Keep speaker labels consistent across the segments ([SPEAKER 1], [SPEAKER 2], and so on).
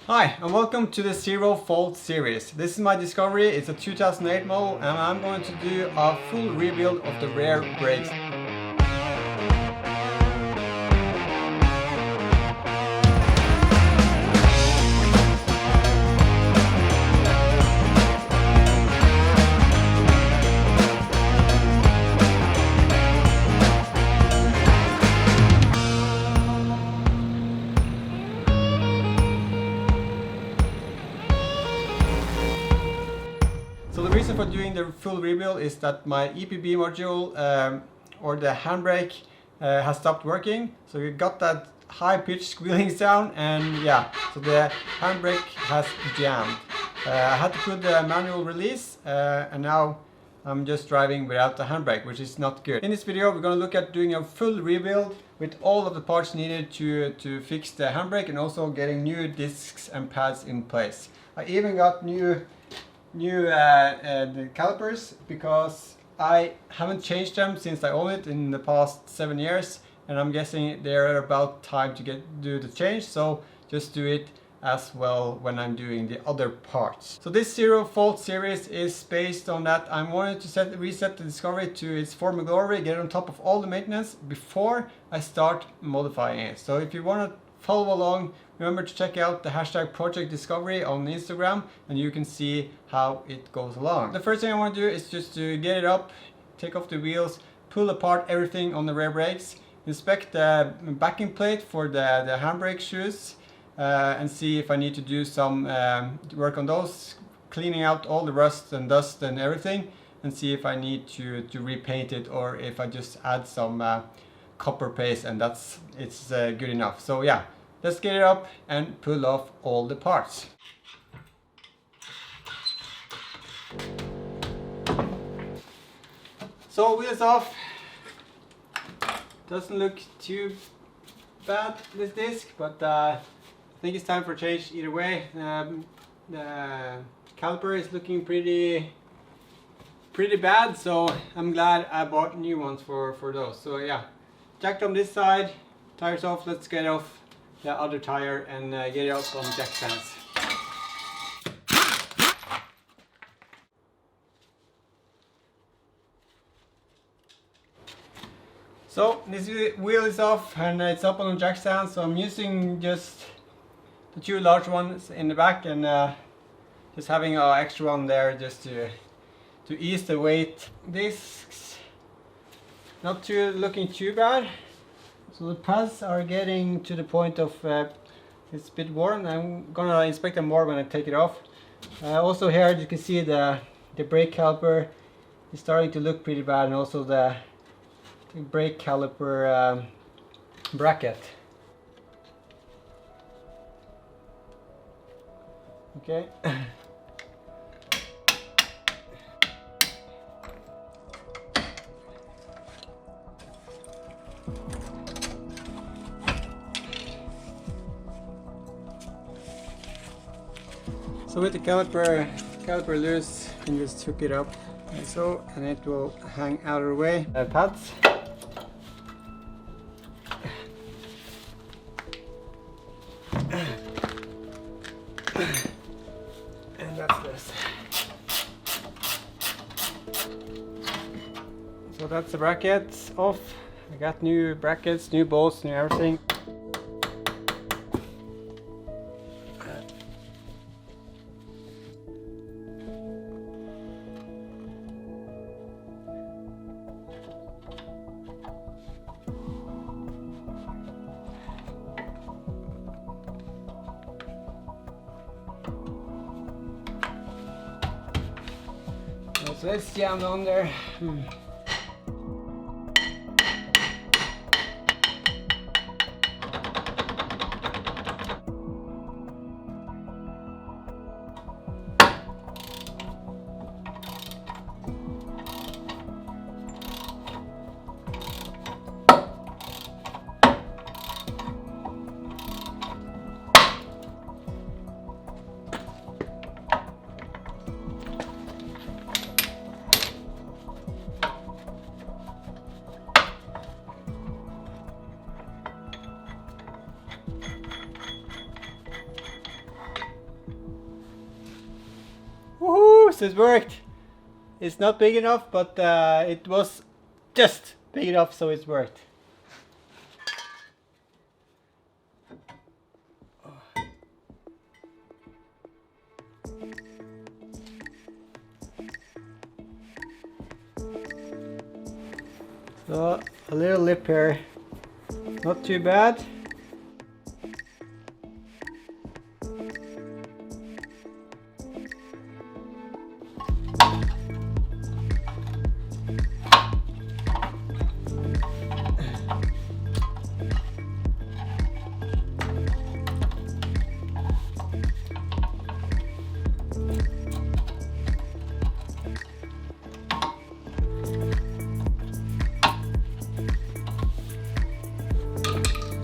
[SPEAKER 1] Hi and welcome to the Zero Fault series. This is my Discovery, it's a 2008 model and I'm going to do a full rebuild of the rear brakes. So the reason for doing the full rebuild is that my EPB module or the handbrake has stopped working. So we got that high pitched squealing sound and yeah, so the handbrake has jammed. I had to put the manual release and now I'm just driving without the handbrake, which is not good. In this video we're going to look at doing a full rebuild with all of the parts needed to fix the handbrake and also getting new discs and pads in place. I even got new the calipers because I haven't changed them since I own it in the past 7 years, and I'm guessing they're about time to do the change, so just do it as well when I'm doing the other parts. So this Zero Fault series is based on that I wanted to reset the Discovery to its former glory, get on top of all the maintenance before I start modifying it. So if you want to follow along, remember to check out the hashtag PROJECTDISCOVERY on Instagram and you can see how it goes along. The first thing I want to do is just to get it up, take off the wheels, pull apart everything on the rear brakes, inspect the backing plate for the handbrake shoes and see if I need to do some work on those, cleaning out all the rust and dust and everything, and see if I need to repaint it or if I just add some copper paste and it's good enough. So yeah, let's get it up and pull off all the parts. So wheels off. Doesn't look too bad, this disc, but I think it's time for a change either way. The caliper is looking pretty bad, so I'm glad I bought new ones for those. So yeah, jacked on this side, tires off. Let's get off the other tire and get it out on jack stands. So this wheel is off and it's up on the jack stand, so I'm using just the two large ones in the back and just having an extra one there just to ease the weight. Discs not looking too bad. So the pads are getting to the point of it's a bit worn. I'm gonna inspect them more when I take it off. Also here you can see the brake caliper is starting to look pretty bad, and also the brake caliper bracket. Okay. So with the caliper loose, you can just hook it up like so, and it will hang out of the way. Pads. And that's this. So that's the brackets off. I got new brackets, new bolts, new everything. So it's jammed on there. course it worked. It's not big enough, but it was just big enough, so it's worked. So a little lip here, not too bad.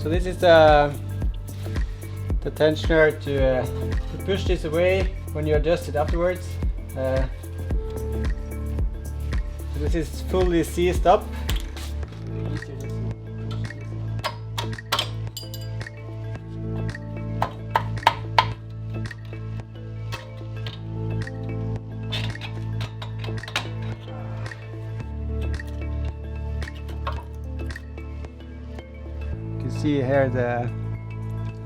[SPEAKER 1] So this is the tensioner to push this away when you adjust it afterwards. So this is fully seized up. See here the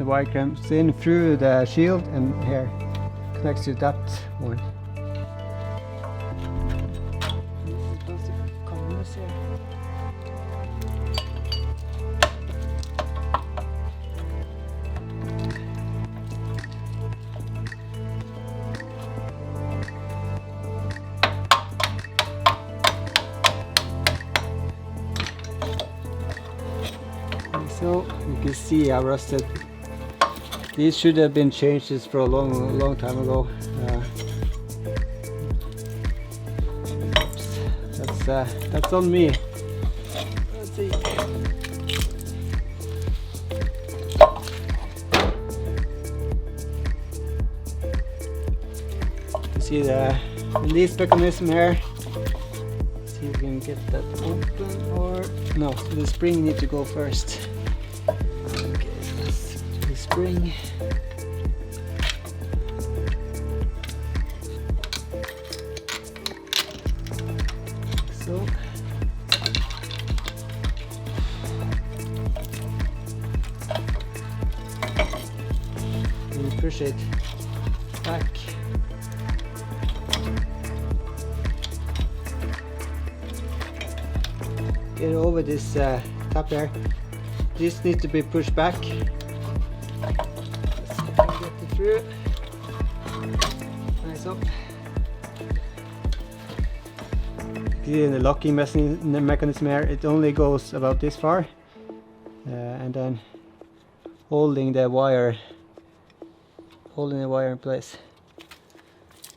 [SPEAKER 1] wire comes in through the shield and here connects to that one. This is supposed to come loose here. So you can see how rusted. These should have been changed for a long time ago. Oops. That's on me. Let's see. You see the release mechanism here. See if we can get that open, or no? The spring needs to go first. Spring. So we push it back. Get over this top there. This needs to be pushed back. Through. Nice up. See the locking mechanism here, it only goes about this far, and then holding the wire in place.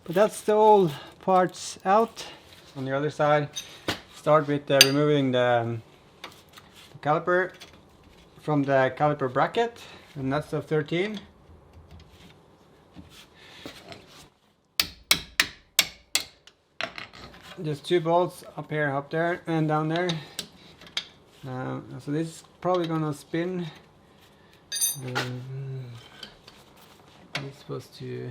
[SPEAKER 1] But that's the old parts out. On the other side, start with removing the caliper from the caliper bracket, and that's the 13. Just 2 bolts up here, up there, and down there. So this is probably gonna spin. It's supposed to.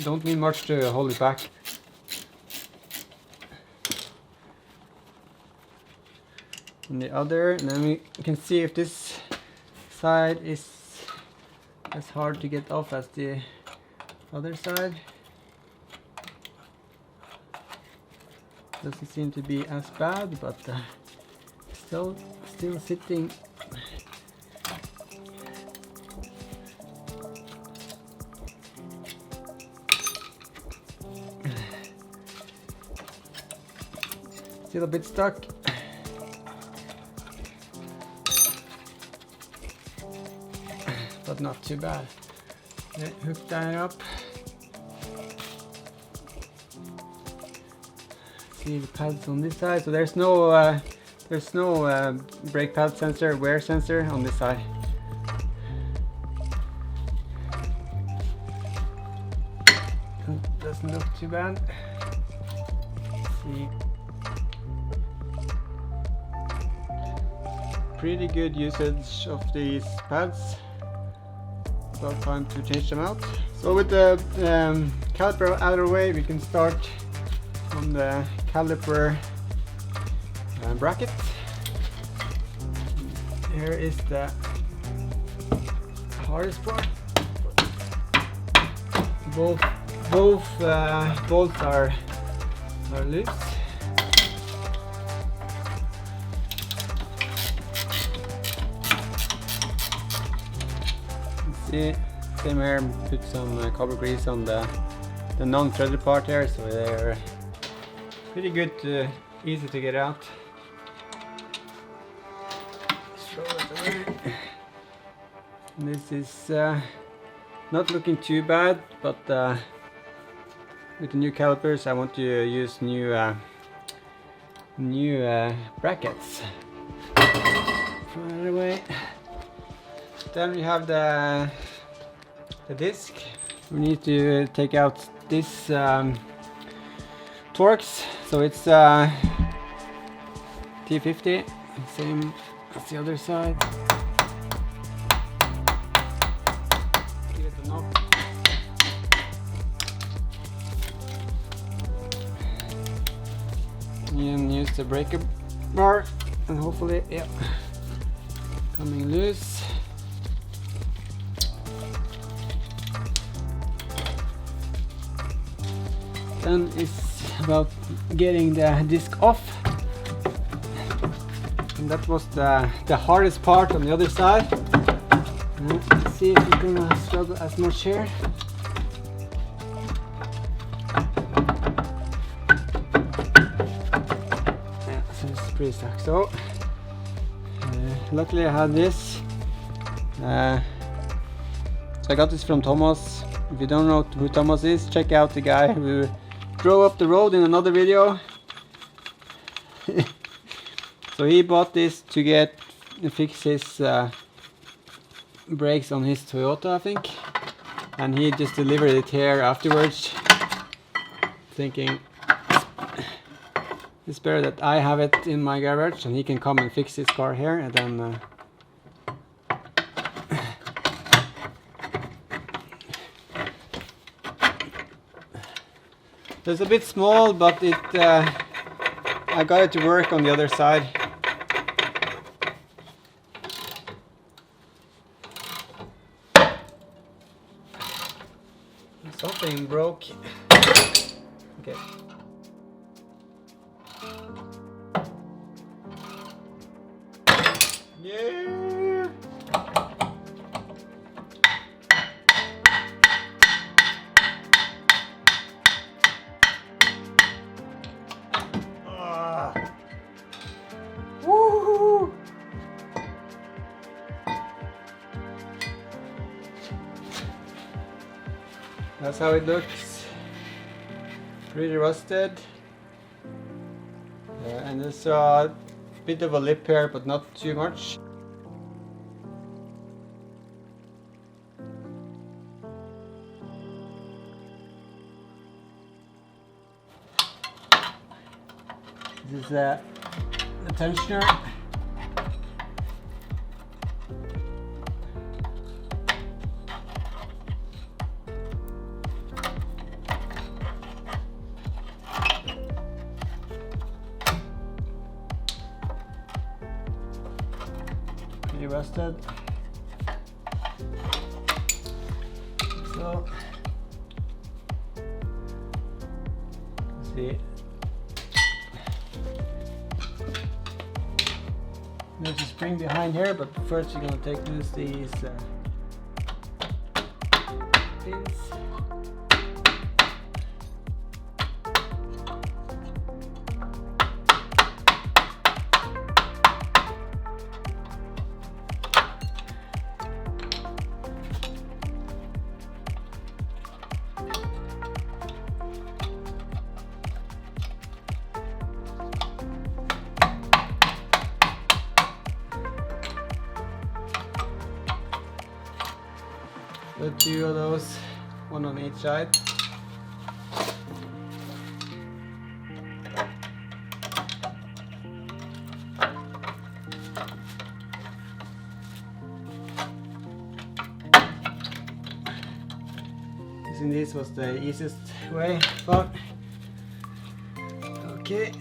[SPEAKER 1] Don't need much to hold it back. And the other, and then we can see if this side is as hard to get off as the other side. Doesn't seem to be as bad, but still sitting. Still a bit stuck. But not too bad. Hook that up. See the pads on this side. So there's no brake pad sensor, wear sensor on this side. Doesn't look too bad. See. Pretty good usage of these pads. about time to change them out. So with the caliper out of the way, we can start on the caliper bracket. Here is the hardest part. Both bolts are loose. See, same here. Put some copper grease on the non-threaded part here, so they're pretty good, easy to get out. Throw it away. This is not looking too bad, but with the new calipers, I want to use new brackets. Throw it away. Then we have the disc. We need to take out this Torx. So it's T50, same as the other side. Give it a knock. You can use the breaker bar and hopefully, yeah, coming loose. Then it's about getting the disc off, and that was the hardest part on the other side. Let's see if we're gonna struggle as much here. Yeah, so it's pretty stuck. So luckily I had this. So I got this from Thomas. If you don't know who Thomas is, check out the guy who drove up the road in another video. So he bought this to fix his brakes on his Toyota, I think, and he just delivered it here afterwards, thinking it's better that I have it in my garage and he can come and fix his car here, and then it's a bit small, but I got it to work on the other side. Something broke. Okay. Yeah. Woo! That's how it looks. Pretty rusted. And there's a bit of a lip here, but not too much. This is the tensioner. Pretty rusted. So, see. There's a spring behind here, but first you're going to take loose these pins. The two of those, one on each side. Using this was the easiest way, but okay.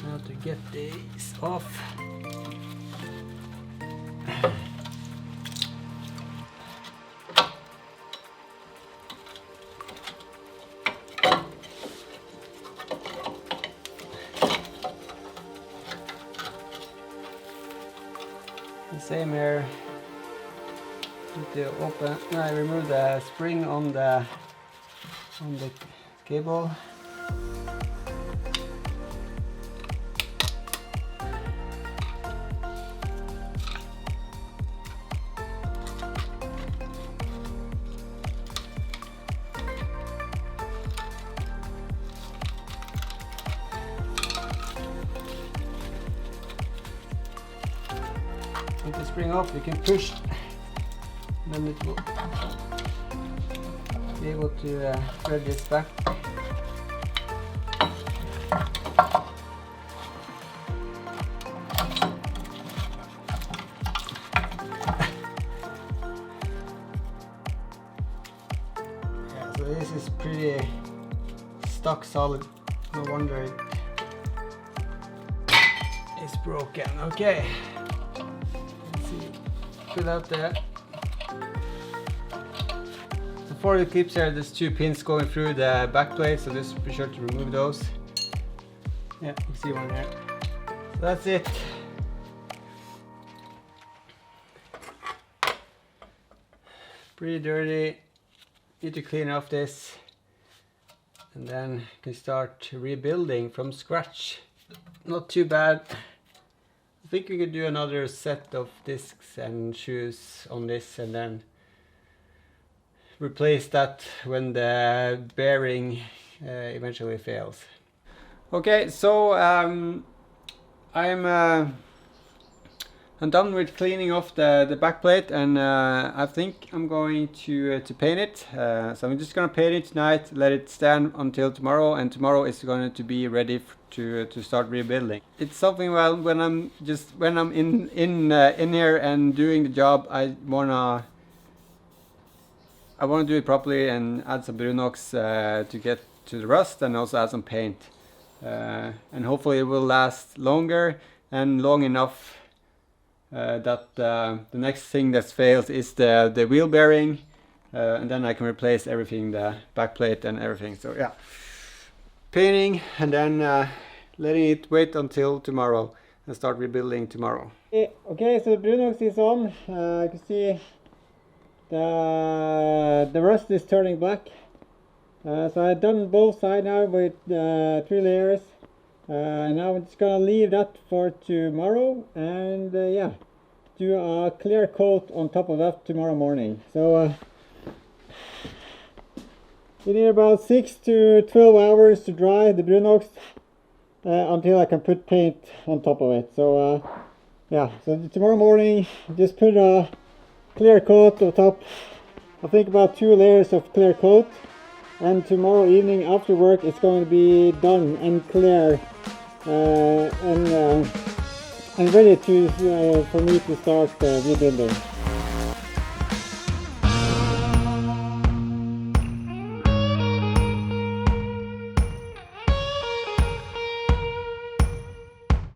[SPEAKER 1] Now to get these off. Same here. Need to open. I remove the spring on the cable. With the spring off, you can push, and then it will be able to thread this back. Yeah, so this is pretty stock solid. No wonder it is broken. Okay. Put out there. So for the clips here, there's 2 pins going through the back plate, so just be sure to remove those. Yeah, you can see one here. So that's it. Pretty dirty. Need to clean off this, and then you can start rebuilding from scratch. Not too bad. I think we could do another set of discs and shoes on this, and then replace that when the bearing eventually fails. Okay, so I'm done with cleaning off the back plate, and I think I'm going to paint it. So I'm just gonna paint it tonight, let it stand until tomorrow, and tomorrow is going to be ready to start rebuilding. It's something, well, when I'm in here and doing the job, I wanna do it properly and add some Brunox to get to the rust, and also add some paint, and hopefully it will last longer and long enough that the next thing that fails is the wheel bearing, and then I can replace everything, the back plate and everything. So yeah, painting, and then letting it wait until tomorrow and start rebuilding tomorrow. Okay, so the Brunox is on. You can see the rust is turning black. So I've done both sides now with 3 layers. And now I'm just gonna leave that for tomorrow, and yeah, do a clear coat on top of that tomorrow morning. So you need about 6 to 12 hours to dry the Brunox until I can put paint on top of it. So yeah, so tomorrow morning just put a clear coat on top. I think about 2 layers of clear coat, and tomorrow evening after work it's going to be done and clear, and ready to for me to start rebuilding.